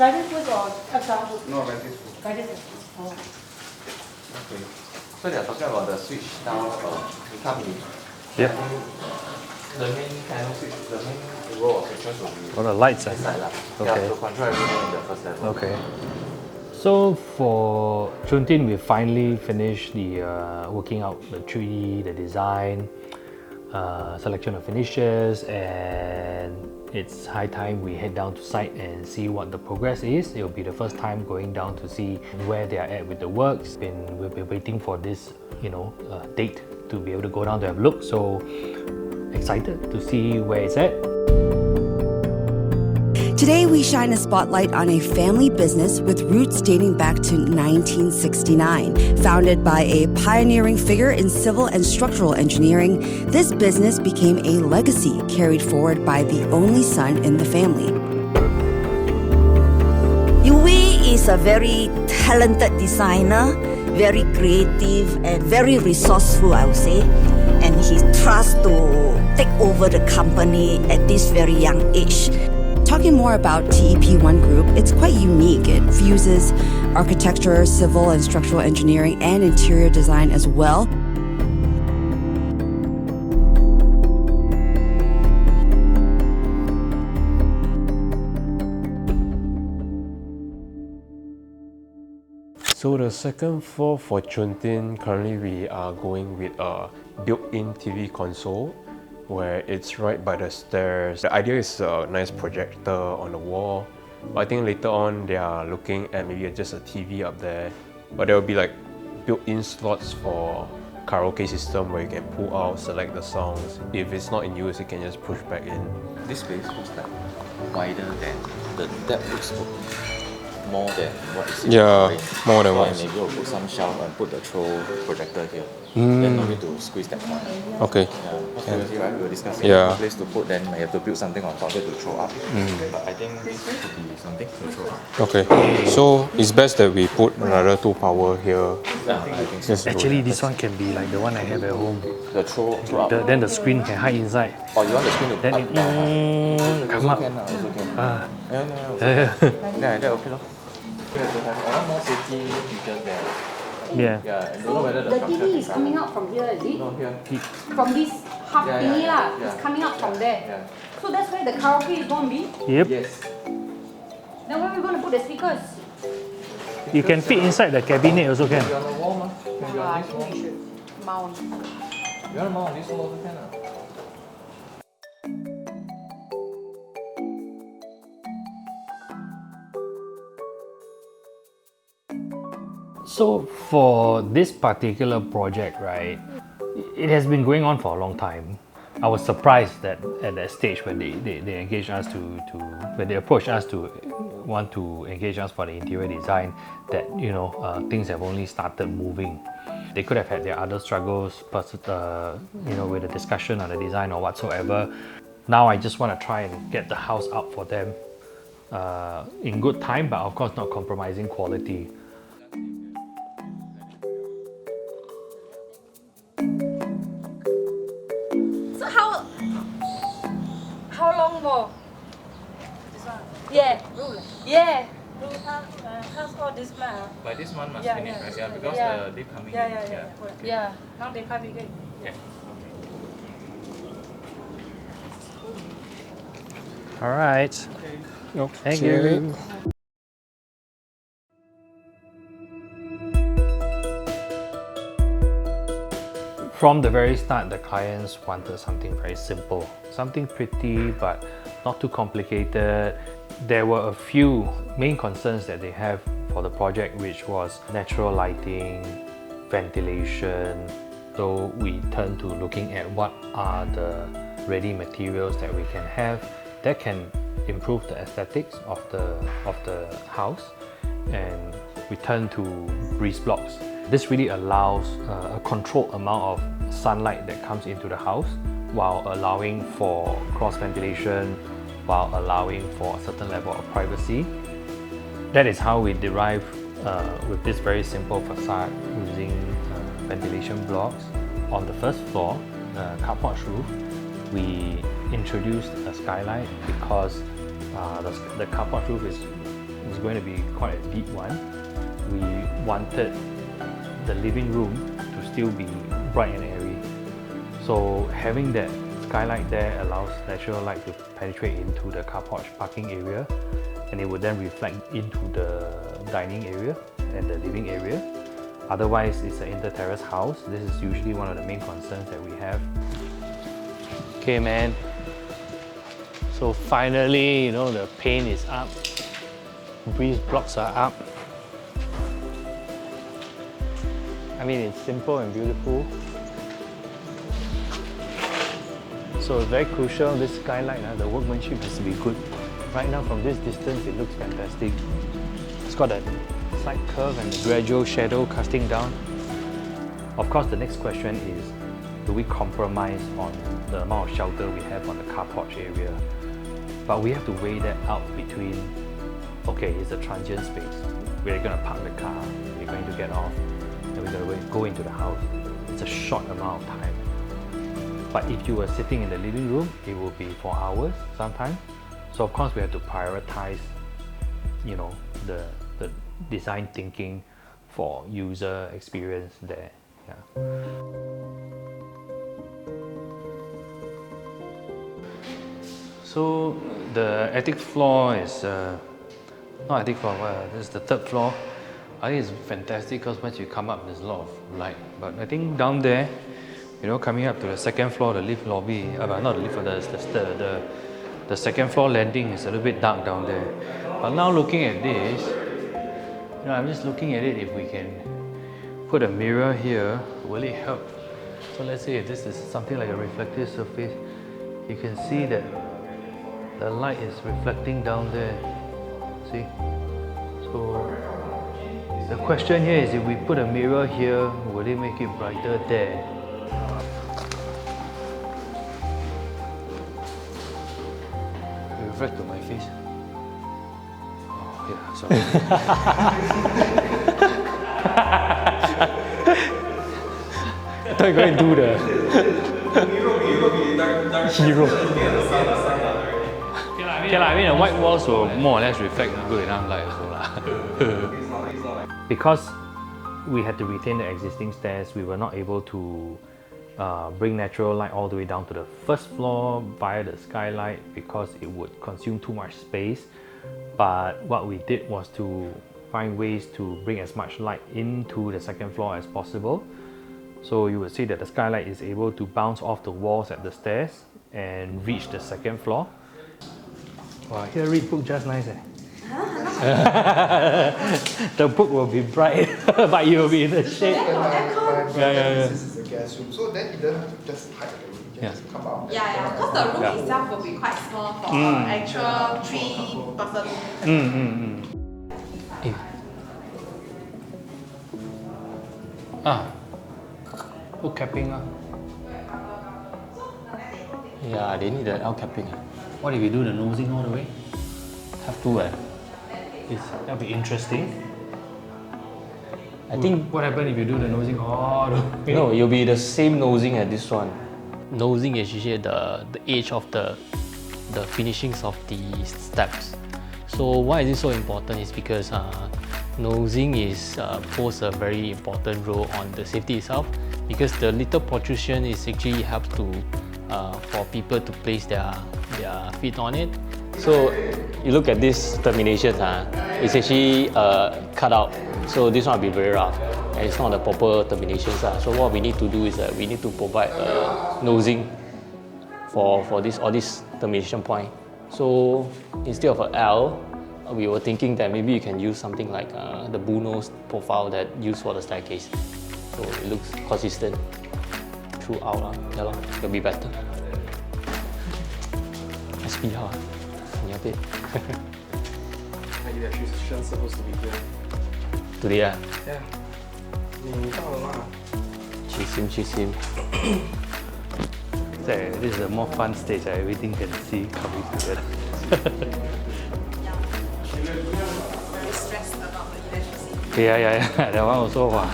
guided first or ultrasound first? No, like this. Guided first. Oh. Okay. So they are talking about the switch now. You come in. Yep. The main panel switch, the main row of switches will be Oh, the lights. inside lah. Okay. Yeah, to control everything in the first level. Okay. So for Chun Tin, we finally finished the working out the tree, the design, selection of finishes, and it's high time we head down to site and see what the progress is. It will be the first time going down to see where they are at with the works. We've been waiting for this, date to be able to go down to have a look. So excited to see where it's at. Today, we shine a spotlight on a family business with roots dating back to 1969. Founded by a pioneering figure in civil and structural engineering, this business became a legacy carried forward by the only son in the family. Yui is a very talented designer, very creative and very resourceful, I would say. And he trusts to take over the company at this very young age. Talking more about TEP1 Group, it's quite unique. It fuses architecture, civil and structural engineering, and interior design as well. So the second floor for Chun Tin, currently we are going with a built-in TV console where it's right by the stairs. The idea is a nice projector on the wall. But I think later on they are looking at maybe just a TV up there. But there will be like built-in slots for karaoke system where you can pull out, select the songs. If it's not in use, you can just push back in. This space looks like wider than the depth looks more than what is in Yeah, the more than so what. maybe we'll put some shelf and put the throw projector here. Then no need to squeeze that one. Okay. Yeah, because previously, right, we were discussing Yeah. a place to put, then you have to build something on top there to throw up. But I think this could be something to throw up. Okay. So it's best that we put another 2 power here. Yeah, I think so. Yes. Actually, this one can be like the one I have at home. The throw up. Then the screen can hide inside. Or you want the screen to Then up it down? come Also up. can, also can. Ah. Yeah, that okay lor. We have to have a lot more safety features there. Yeah. Yeah, I don't know whether the The structure TV is design- coming out from here, is it? No, here. From this half Yeah, thingy yeah, lah. yeah. It's coming out from there. Yeah. So that's where the karaoke is going to be. Yep. Yes. Then where are we going to put the speakers? You can fit inside the cabinet also can. Can be on the wall, ma. Can be on I this think wall. we should mount. You want to mount on this wall also can. So for this particular project, right, it has been going on for a long time. I was surprised that at that stage when they engaged us when they approached us to want to engage us for the interior design, that things have only started moving. They could have had their other struggles, with the discussion on the design or whatsoever. Now I just want to try and get the house out for them in good time, but of course not compromising quality. So how long more? This one? Yeah. Yeah. How's all this man? But this one must Yeah, finish, yeah. right? Yeah, because Yeah. the lift coming Yeah, in. yeah, yeah. Correct. Yeah. Now they pipe again. Yeah. All right. Thank you. From the very start, the clients wanted something very simple, something pretty but not too complicated. There were a few main concerns that they have for the project, which was natural lighting, ventilation. So we turned to looking at what are the ready materials that we can have that can improve the aesthetics of the house, and we turned to breeze blocks. This really allows a controlled amount of sunlight that comes into the house while allowing for cross ventilation, while allowing for a certain level of privacy. That is how we derive with this very simple facade using ventilation blocks. On the first floor, the carport roof, we introduced a skylight because the carport roof is going to be quite a deep one, we wanted the living room to still be bright and airy. So having that skylight there allows natural light to penetrate into the car porch parking area, and it would then reflect into the dining area and the living area. Otherwise, it's an inter-terrace house. This is usually one of the main concerns that we have. Okay, man. So finally, you know, the paint is up. Breeze blocks are up. I mean, it's simple and beautiful. So it's very crucial, this skylight, the workmanship has to be good. Right now, from this distance, it looks fantastic. It's got a side curve and a gradual shadow casting down. Of course, the next question is, do we compromise on the amount of shelter we have on the car porch area? But we have to weigh that out between, okay, it's a transient space. We're going to park the car, we're going to get off, and we're going to go into the house. It's a short amount of time. But if you were sitting in the living room, it will be for hours sometimes. So of course we have to prioritize, you know, the design thinking for user experience there. Yeah. So the attic floor is not attic floor. This is the third floor. I think it's fantastic because once you come up, there's a lot of light. But I think down there, you know, coming up to the second floor, the lift lobby, not the lift, the second floor landing is a little bit dark down there. But now looking at this, you know, I'm just looking at it, if we can put a mirror here, will it help? So let's say if this is something like a reflective surface, you can see that the light is reflecting down there. See? So the question here is, if we put a mirror here, will it make it brighter there? Reflect to my face. Oh yeah, sorry. I thought you were going to do the hero. Okay, I mean the white walls will more or less reflect good enough light also. Because we had to retain the existing stairs, we were not able to bring natural light all the way down to the first floor via the skylight because it would consume too much space. But what we did was to find ways to bring as much light into the second floor as possible. So you would see that the skylight is able to bounce off the walls at the stairs and reach the second floor. Wow, here read book just nice. The book will be bright, but you will be in the shade. This is the guest room, so then you don't have to just hide the room, you can just come out. Yeah, because the room itself will be quite small for actual 3-person. Book capping. Yeah, they need the L capping. What if you do the nosing all the way? Have to. That'll be interesting. I think. What happens if you do the nosing all the way? No, you'll be the same nosing as this one. Nosing is usually the edge of the finishings of the steps. So why is it so important is because nosing poses a very important role on the safety itself, because the little protrusion is actually helps to for people to place their feet on it. So you look at this termination, it's actually cut out. So this one will be very rough, and it's not the proper terminations. So what we need to do is we need to provide nosing for all this termination point. So instead of an L, we were thinking that maybe you can use something like the bull nose profile that used for the staircase. So it looks consistent throughout. Yeah, it'll be better. SP how? The electrician's supposed to be here. Today, Yeah. 你到了吗？ chase him. This is a more fun stage. Everything can see coming together. Very stressed about the electricity. Yeah. That one also. Wow.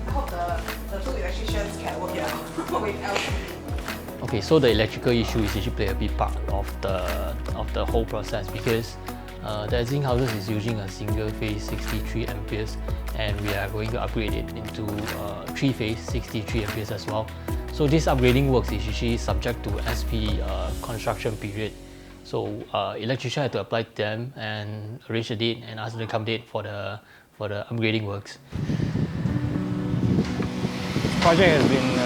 I hope the two electricians can work it out with LCD. Okay, so the electrical issue is actually play a big part of the whole process, because The existing houses is using a single phase 63 amperes, and we are going to upgrade it into 3-phase 63 amperes as well. So this upgrading works is usually subject to SP construction period. So electrician had to apply to them and arrange a date and ask them to come date for the upgrading works. This project has been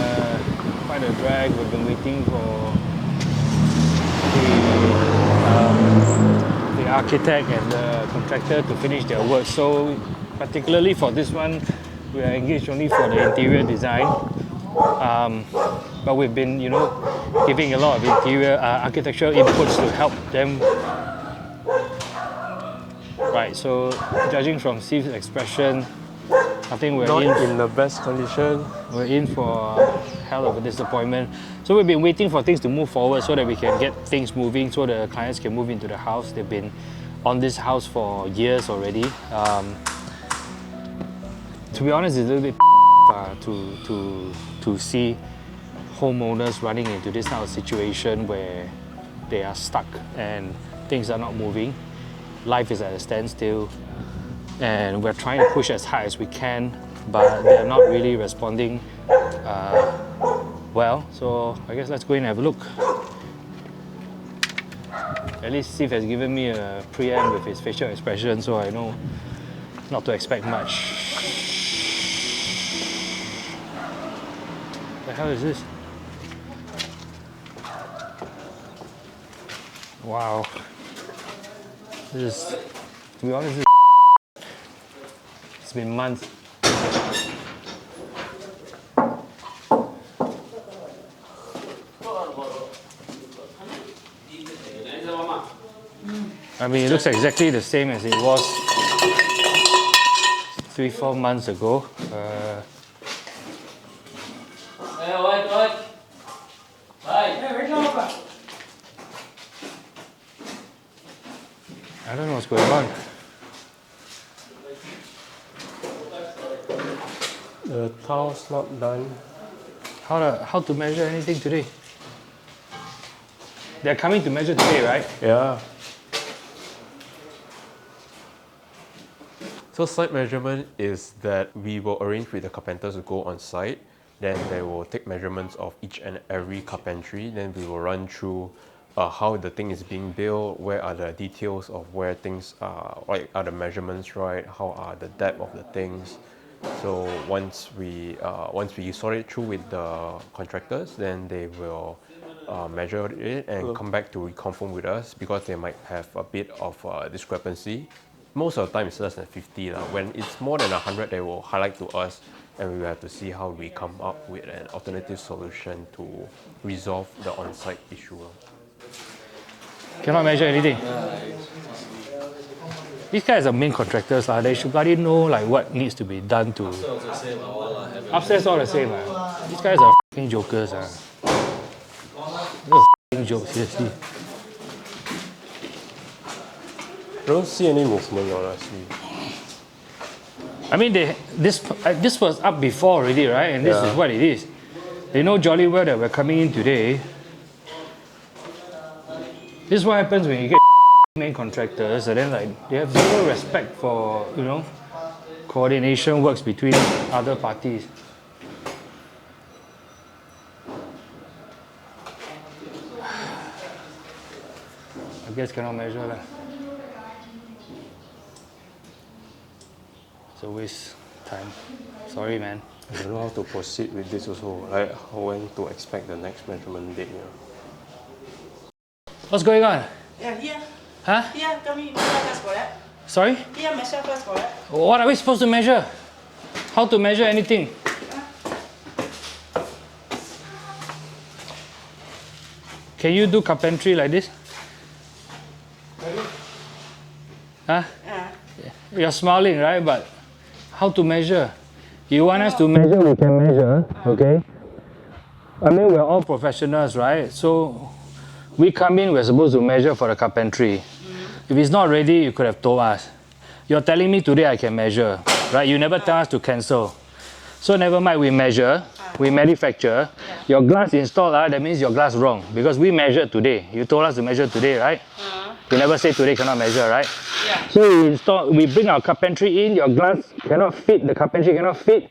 quite a drag. We've been waiting for the architect and the contractor to finish their work. So particularly for this one, we are engaged only for the interior design. But we've been, giving a lot of interior architectural inputs to help them. Right, so judging from Steve's expression, I think we're Not in in the best condition. We're in for a hell of a disappointment. So we've been waiting for things to move forward so that we can get things moving, so the clients can move into the house. They've been on this house for years already. To be honest, it's a little bit to see homeowners running into this kind of situation where they are stuck and things are not moving. Life is at a standstill, and we're trying to push as hard as we can, but they're not really responding well. So I guess let's go in and have a look. At least Steve has given me a preamp with his facial expression, so I know not to expect much. What the hell is this? Wow. This is, to be honest, it's been months. I mean, it looks exactly the same as it was 3-4 months ago. I don't know what's going on. The tile's not done. How to measure anything today? They're coming to measure today, right? Yeah. So site measurement is that we will arrange with the carpenters to go on site. Then they will take measurements of each and every carpentry. Then we will run through how the thing is being built, where are the details of where things are, like are the measurements right, how are the depth of the things. So once we sort it through with the contractors, then they will measure it and come back to reconfirm with us, because they might have a bit of discrepancy. Most of the time it's less than 50. When it's more than 100, they will highlight to us, and we will have to see how we come up with an alternative solution to resolve the on-site issue. Cannot measure anything. These guys are main contractors. They should bloody know what needs to be done to... Upstairs all the same. These guys are f***ing jokers. They're f***ing jokes, seriously. I don't see any movement, honestly. I mean, this was up before already, right? And this is what it is. They know jolly well that we're coming in today. This is what happens when you get main contractors, and then they have zero respect for, coordination works between other parties. I guess cannot measure that. It's a waste time. Sorry, man. I don't know how to proceed with this also, like when to expect the next measurement date. What's going on? Yeah, here. Huh? Here, tell me, measure first for that. Sorry? Here, measure first for that. What are we supposed to measure? How to measure anything? Can you do carpentry like this? Huh? You're smiling, right? But how to measure? You want us to measure, we can measure, okay? I mean, we're all professionals, right? So we come in, we're supposed to measure for the carpentry. If it's not ready, you could have told us. You're telling me today I can measure, right? You never tell us to cancel. So never mind, we measure, we manufacture. Your glass installed, that means your glass wrong, because we measured today. You told us to measure today, right? You never say today cannot measure, right? Yeah. So we bring our carpentry in, your glass cannot fit, the carpentry cannot fit.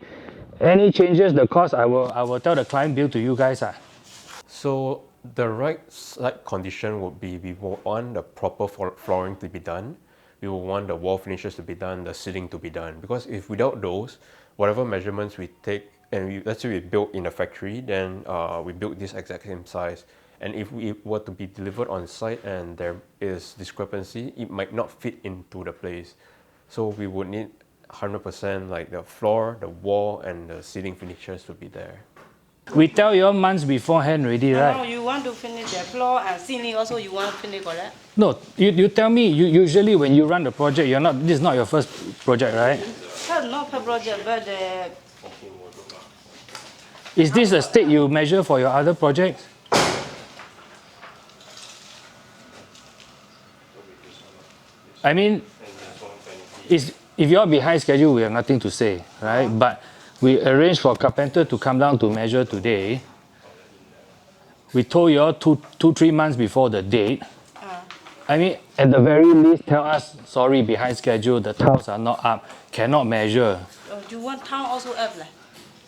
Any changes, the cost, I will tell the client bill to you guys. So the right site condition would be we will want the proper flooring to be done. We will want the wall finishes to be done, the ceiling to be done. Because if without those, whatever measurements we take, and let's say we build in a factory, then we build this exact same size. And if we were to be delivered on site and there is discrepancy, it might not fit into the place. So we would need 100% like the floor, the wall, and the ceiling finishes to be there. We tell you all months beforehand already, right? No, you want to finish the floor and ceiling also you want to finish, correct? No, you tell me, usually when you run the project, this is not your first project, right? That's not per project, but the Is this the state you measure for your other projects? I mean, if you're behind schedule, we have nothing to say, right? But we arranged for carpenter to come down to measure today. We told you all 3 months before the date. I mean, at the very least, tell us, sorry, behind schedule, the tiles are not up, cannot measure. you want town also up like?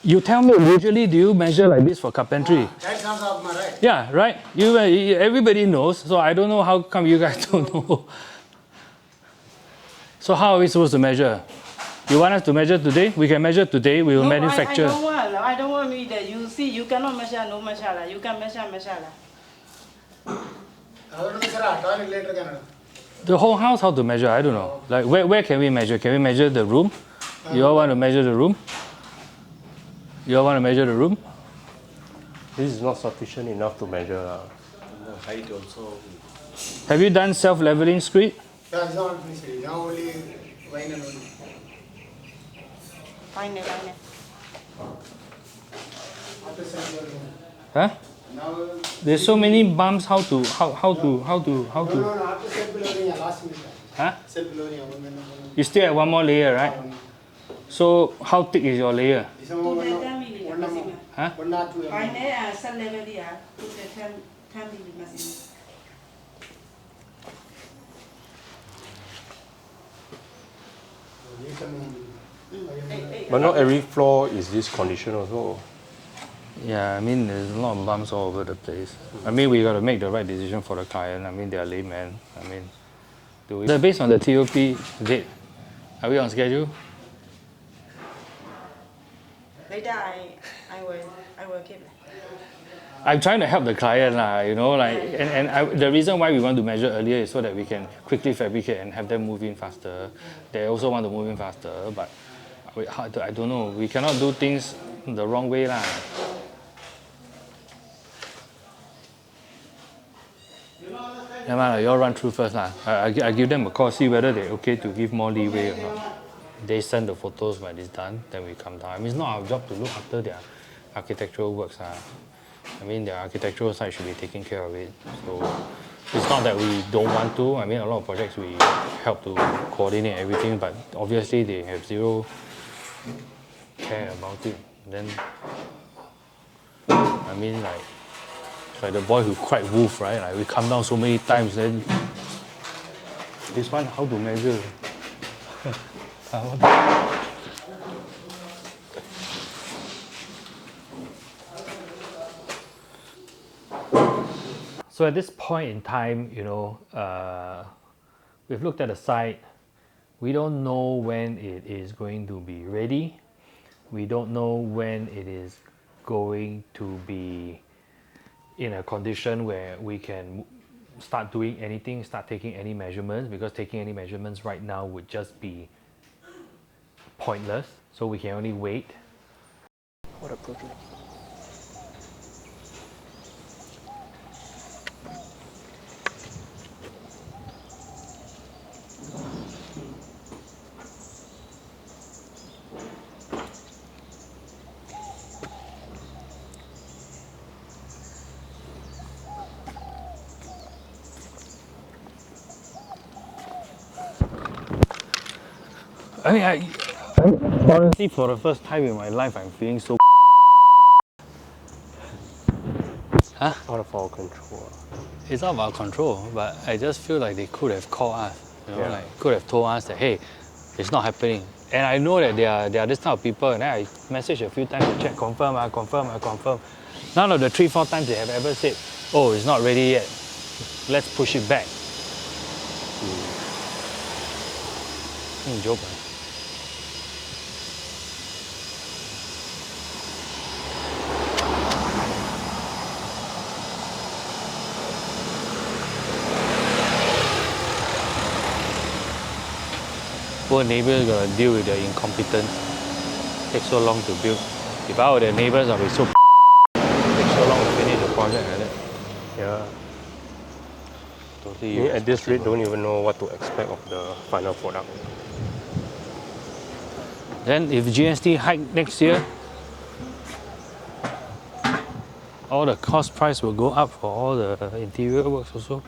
You tell me, usually do you measure like this for carpentry? That comes up, right? Yeah, right? Everybody knows, so I don't know how come you guys don't know. So how are we supposed to measure? You want us to measure today? We can measure today, we will manufacture. I don't want me that you see, you cannot measure, no measure like. You can measure like. The whole house, how to measure? I don't know. Like, where can we measure? Can we measure the room? You all want to measure the room? You all want to measure the room? This is not sufficient enough to measure. Height also. Have you done self-leveling screed? Yeah, it's not finished. Now only vinyl only. Fine. After self-leveling. Huh? Now. There's so many bumps. How to? No, after self-leveling, last minute. Huh? Self-leveling. You still have one more layer, right? So how thick is your layer? This one Huh? 1 or 2 Fine and some level here, put the 10 machine. But not every floor is this condition also. Yeah, I mean, there's a lot of bumps all over the place. I mean, we got to make the right decision for the client. I mean, they're laymen. I mean, based on the TOP date, are we on schedule? Later I will keep it. I'm trying to help the client, the reason why we want to measure earlier is so that we can quickly fabricate and have them move in faster. They also want to move in faster, but I don't know. We cannot do things the wrong way, lah. Never mind, you all run through first, lah. I give them a call, see whether they're okay to give more leeway or not. They send the photos when it's done, then we come down. I mean, it's not our job to look after their architectural works. I mean, their architectural side should be taking care of it. So it's not that we don't want to. I mean, a lot of projects we help to coordinate everything, but obviously they have zero care about it. Then, I mean, like the boy who cried wolf, right? Like we come down so many times, then this one, how to measure? So at this point in time, we've looked at the site. We don't know when it is going to be ready. We don't know when it is going to be in a condition where we can start doing anything, start taking any measurements, because taking any measurements right now would just be pointless. So we can only wait. What a project. I mean, honestly, for the first time in my life, I'm feeling so. Out of our control. it's out of our control, but I just feel like they could have called us, you know, Yeah. like could have told us that, hey, it's not happening. And I know that they are this type of people, and then I message a few times to check, confirm. None of the 3-4 times they have ever said, oh, it's not ready yet, let's push it back. Joke. Poor neighbors gotta deal with their incompetence. Takes so long to build. If I were their neighbors, I'd be so takes so long to finish the project like that. Yeah. Totally Me at this rate irresponsible. don't even know what to expect of the final product. Then if GST hike next year, all the cost price will go up for all the interior works also.